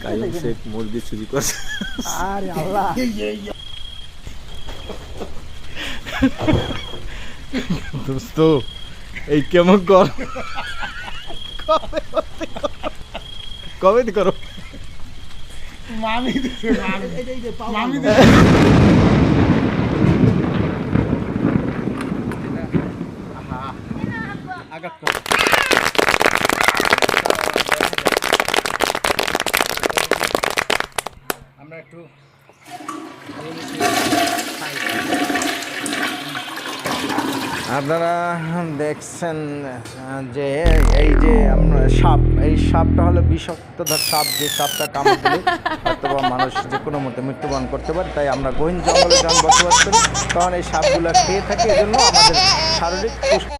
কাইম শেখ মুরগি চুরি করছে। আরে আল্লাহ, দোস্ত এই কেমন কর, কবে করো মামি দিছে, মামি আঘাত কর। আমরা একটু আপনারা দেখছেন যে এই যে আমরা সাপ, এই সাপটা হলো বিষাক্তধর সাপ, যে সাপটা কামড় দিলে অথবা মানুষ যে কোনো মতে মৃত্যুবরণ করতে পারে। তাই আমরা গহীন জঙ্গলে যখন বসবাস করি তখন এই সাপগুলো খেয়ে থাকি, এজন্য আমাদের শারীরিক